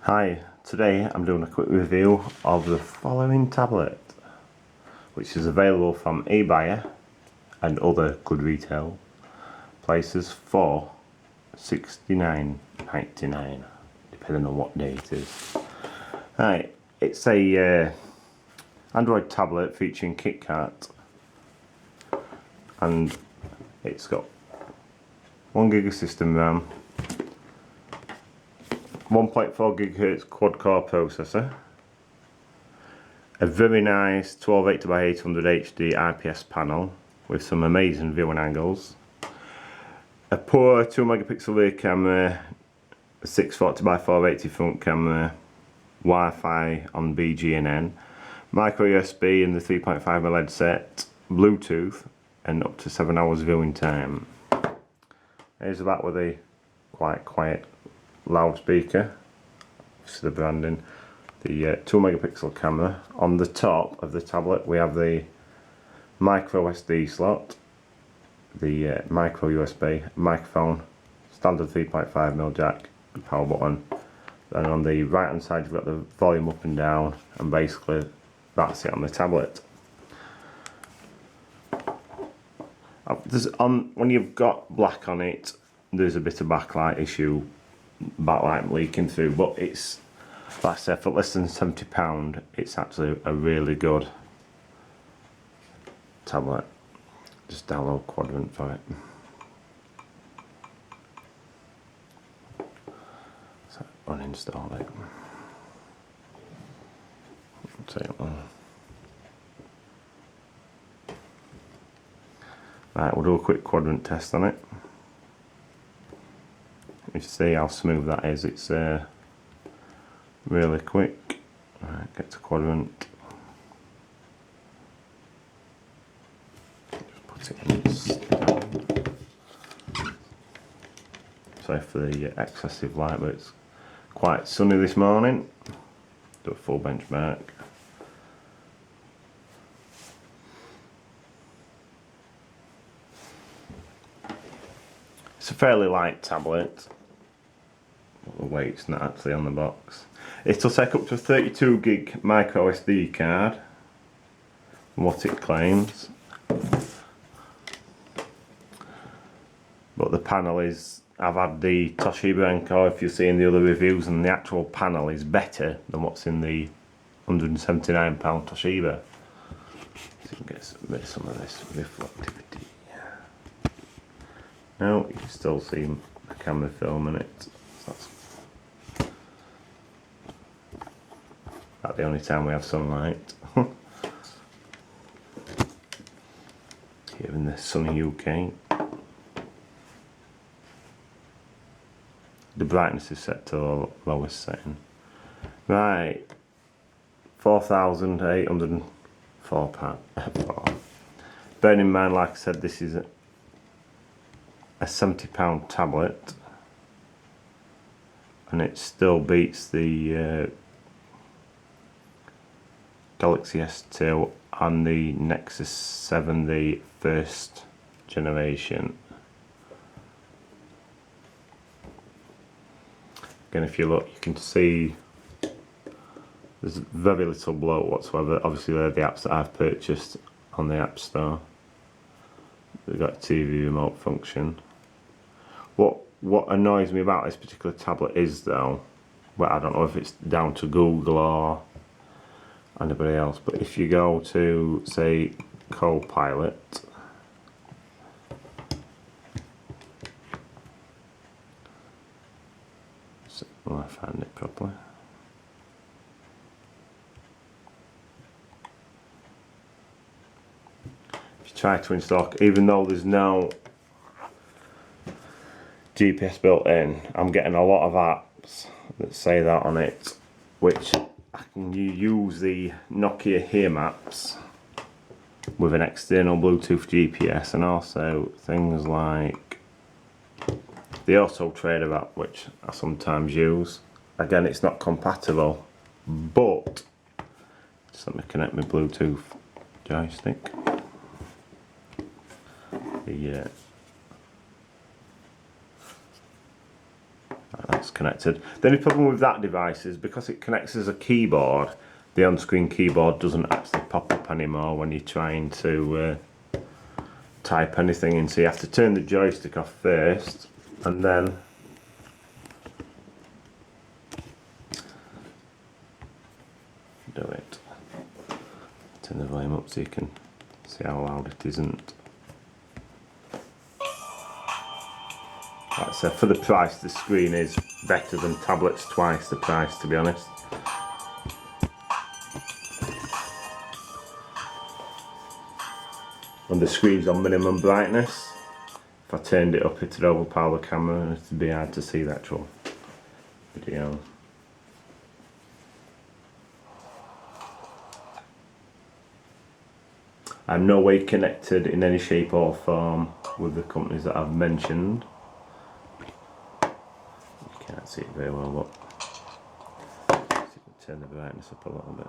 Hi, today I'm doing a quick review of the following tablet, which is available from eBuyer and other good retail places for $69.99, depending on what day it is. Right, it's a Android tablet featuring KitKat, and it's got 1 gig of system RAM, 1.4 GHz quad-core processor, a very nice 1280x800 HD IPS panel with some amazing viewing angles, a poor 2 megapixel rear camera, a 640x480 front camera, Wi-Fi on BGNN, micro USB in the 3.5mm headset, Bluetooth, and up to 7 hours viewing time. Here's the back with a quite quiet loudspeaker, obviously the branding, the 2 megapixel camera. On the top of the tablet we have the micro SD slot, the micro USB, microphone, standard 3.5mm jack, power button. Then on the right hand side you've got the volume up and down, and basically that's it on the tablet. When you've got black on it, there's a bit of backlight issue, backlight leaking through, but it's, like I said, for less than £70 it's actually a really good tablet. Just download Quadrant for it. So uninstall it. Right, we'll do a quick Quadrant test on it. You see how smooth that is. It's really quick. Right, get to Quadrant. Just put it in stand. Sorry for the excessive light, but it's quite sunny this morning. Do a full benchmark. It's a fairly light tablet. The weight's not actually on the box. It'll take up to a 32 gig micro SD card, from what it claims. But the panel is, I've had the Toshiba Encore, if you've seen the other reviews, and the actual panel is better than what's in the £179 Toshiba. So you can get some of this reflectivity. Now you can still see the camera filming it. That's the only time we have sunlight. Here in the sunny UK. The brightness is set to the lowest setting. Right, 4,804 pounds. Bearing in mind, like I said, this is a £70 tablet, and it still beats the Galaxy S2 and the Nexus 7, the first generation. Again, if you look, you can see there's very little bloat whatsoever. Obviously they're the apps that I've purchased on the App Store. They've got a TV remote function. What annoys me about this particular tablet is, though, well, I don't know if it's down to Google or anybody else, but if you go to, say, Copilot, will I find it properly? If you try to install, even though there's no GPS built in, I'm getting a lot of apps that say that on it, which I can use the Nokia Here Maps with an external Bluetooth GPS, and also things like the Auto Trader app, which I sometimes use. Again, it's not compatible, but just let me connect my Bluetooth joystick. That's connected. The only problem with that device is because it connects as a keyboard, the on-screen keyboard doesn't actually pop up anymore when you're trying to type anything in. So you have to turn the joystick off first and then do it. Turn the volume up so you can see how loud it isn't. Like I said, for the price, the screen is better than tablets twice the price, to be honest. And the screen's on minimum brightness. If I turned it up, it'd overpower the camera and it'd be hard to see the actual video. I'm no way connected in any shape or form with the companies that I've mentioned. You can't see it very well, but see if we turn the brightness up a little bit.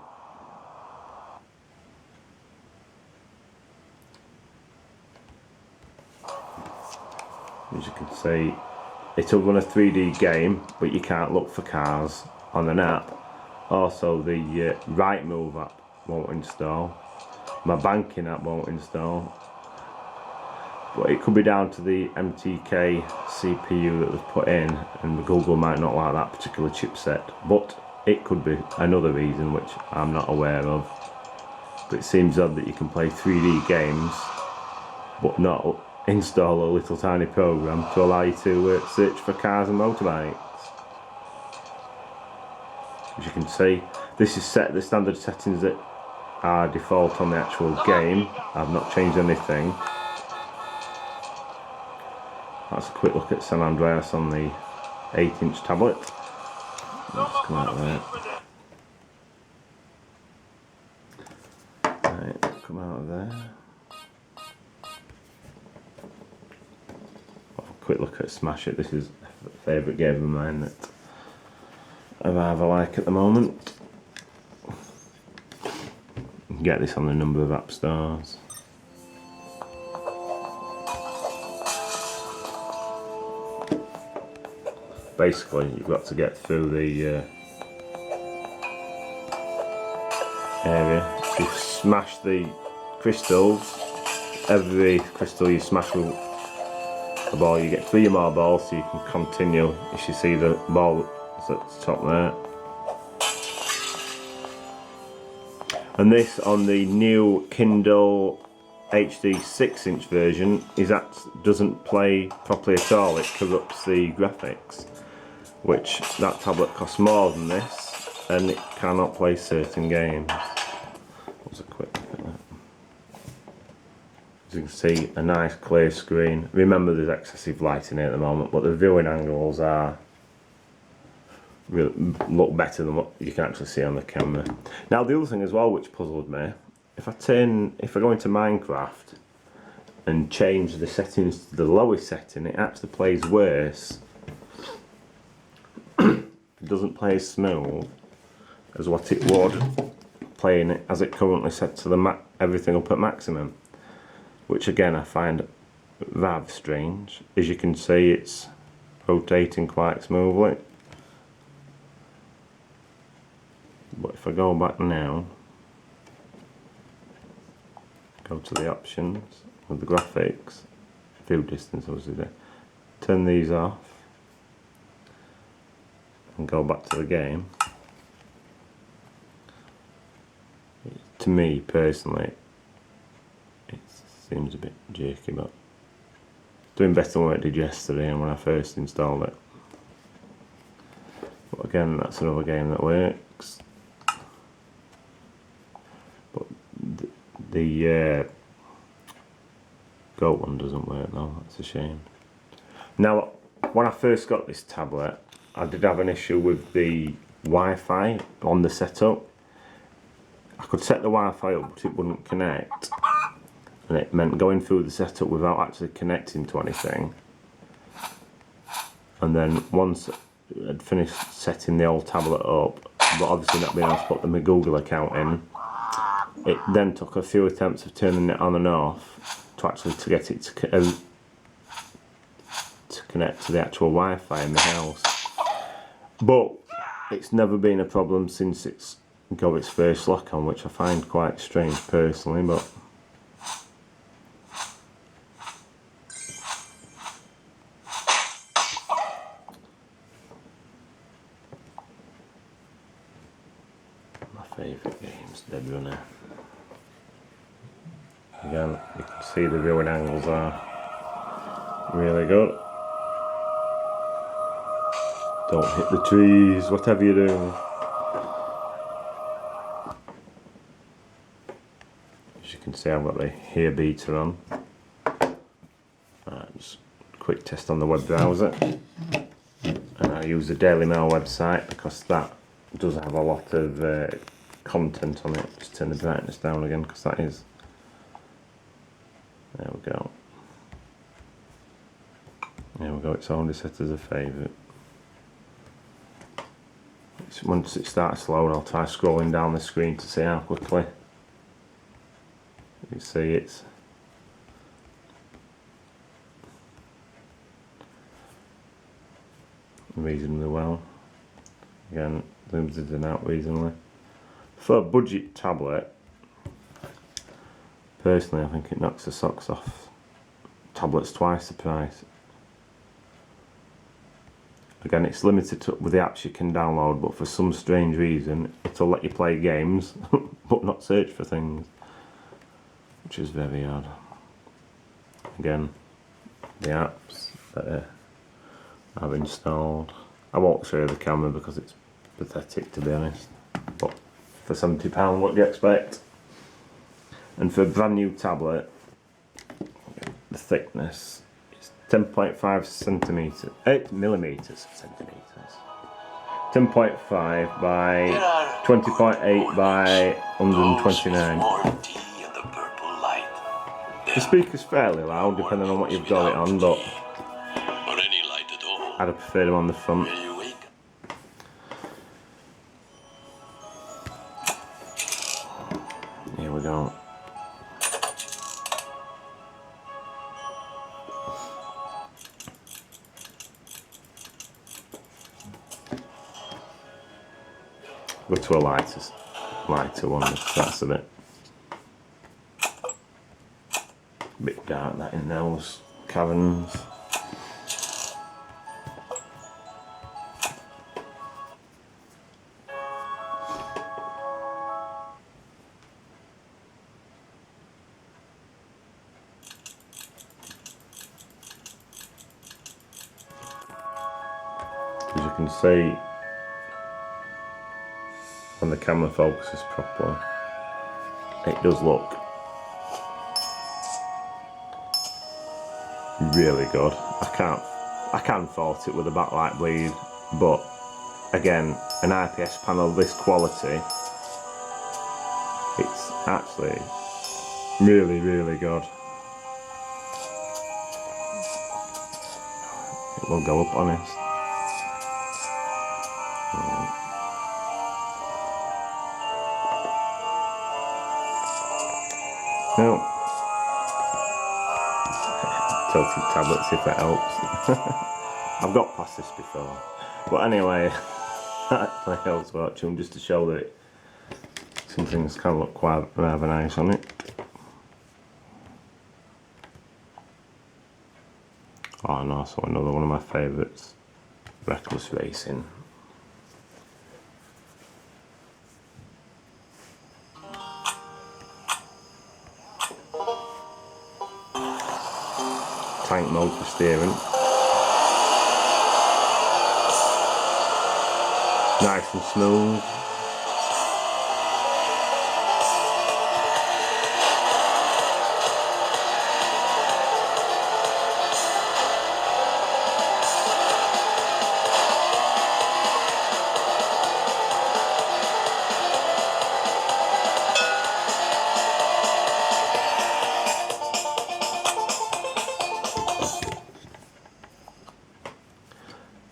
As you can see, it'll run a 3D game, but you can't look for cars on an app. Also, the Right Move app won't install. My banking app won't install. But it could be down to the MTK CPU that was put in, and Google might not like that particular chipset. But it could be another reason which I'm not aware of. But it seems odd that you can play 3D games, but not install a little tiny program to allow you to search for cars and motorbikes. As you can see, this is set the standard settings that are default on the actual game. I've not changed anything. That's a quick look at San Andreas on the 8-inch tablet. Let's come out of there. Right, come out of there. Quick look at Smash It. This is a favourite game of mine that I rather like at the moment. You can get this on a number of app stores. Basically, you've got to get through the area. You smash the crystals. Every crystal you smash with the ball, you get 3 more balls, so you can continue. As you see, the ball is at the top there. And this on the new Kindle HD 6-inch version doesn't play properly at all. It corrupts the graphics, which that tablet costs more than this, and it cannot play certain games. What's a quick look at that? As you can see, a nice clear screen. Remember, there's excessive lighting here at the moment, but the viewing angles look better than what you can actually see on the camera. Now, the other thing as well which puzzled me, if I go into Minecraft and change the settings to the lowest setting, it actually plays worse. It doesn't play as smooth as what it would playing it as it currently set to everything up at maximum, which again I find rather strange. As you can see, it's rotating quite smoothly. But if I go back now, go to the options with the graphics, view distance obviously there, turn these off and go back to the game, to me personally it seems a bit jerky, but doing better than what it did yesterday and when I first installed it. But again, that's another game that works. But the Goat one doesn't work though, that's a shame. Now, when I first got this tablet, I did have an issue with the Wi-Fi on the setup. I could set the Wi-Fi up, but it wouldn't connect, and it meant going through the setup without actually connecting to anything. And then once I'd finished setting the old tablet up, but obviously not being able to put my Google account in, it then took a few attempts of turning it on and off to get it to connect to the actual Wi-Fi in the house. But it's never been a problem since it's got its first lock on, which I find quite strange personally, but my favourite game's Dead Runner. Again, you can see the viewing angles are really good. Don't hit the trees, whatever you do. As you can see, I've got the hair beater on. Just a quick test on the web browser. And I use the Daily Mail website because that does have a lot of content on it. Just turn the brightness down again because that is. There we go. There we go, it's already set as a favourite. Once it starts load, I'll try scrolling down the screen to see how quickly. You see it's reasonably well. Again, zooms in and out reasonably. For a budget tablet, personally I think it knocks the socks off tablets twice the price. Again, it's limited to, with the apps you can download, but for some strange reason it'll let you play games but not search for things, which is very odd. Again, the apps that I've installed. I won't show you the camera because it's pathetic, to be honest, but for £70 what do you expect? And for a brand new tablet, the thickness is 10.5 centimetres, 8 millimetres, centimetres. 10.5 by 20.8 by 129. The speaker's fairly loud depending on what you've got it on, but I'd have preferred them on the front. Here we go. Go to a lighter one, that's a bit dark that in those caverns. As you can see, when the camera focuses properly, it does look really good. I can fault it with a backlight bleed, but again, an IPS panel of this quality, it's actually really, really good. It will go up honest. No. Tilted tablets if it helps. I've got past this before. But anyway, that actually helps fortune just to show that some things can look quite rather nice on it. Oh, and also another one of my favourites, Reckless Racing. Tank mode for steering. Nice and smooth.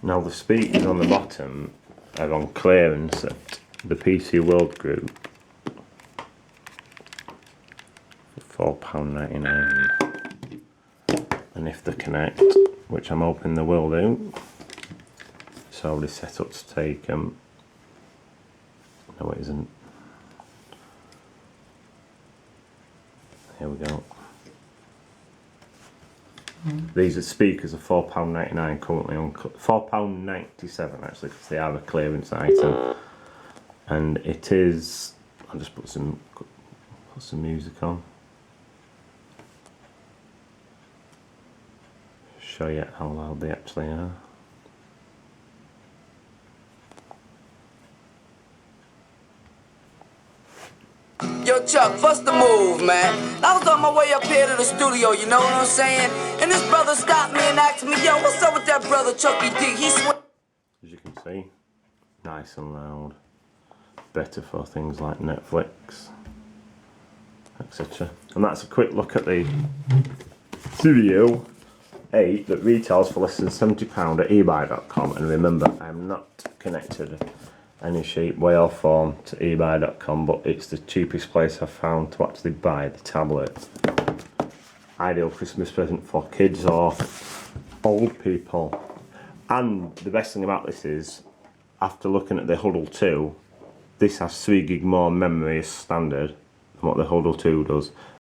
Now the speakers on the bottom are on clearance at the PC World Group for £4.99, and if they connect, which I'm hoping they will do, It's already set up to take them. No, it isn't. Here we go. These are speakers are £4.99 currently on £4.97 actually, because they are a clearance item. And it is. I'll just put some music on. Show you how loud they actually are. Yo, Chuck, what's the move, man? I was on my way up here to the studio, you know what I'm saying? And this brother stopped me and asked me, yo, what's up with that brother Chucky D? As you can see, nice and loud. Better for things like Netflix, etc. And that's a quick look at the Sero 8 that retails for less than £70 at eBay.com. And remember, I'm not connected any shape, way or form to eBay.com, but it's the cheapest place I've found to actually buy the tablet. Ideal Christmas present for kids or old people. And the best thing about this is, after looking at the Huddle 2, this has 3 gig more memory as standard than what the Huddle 2 does.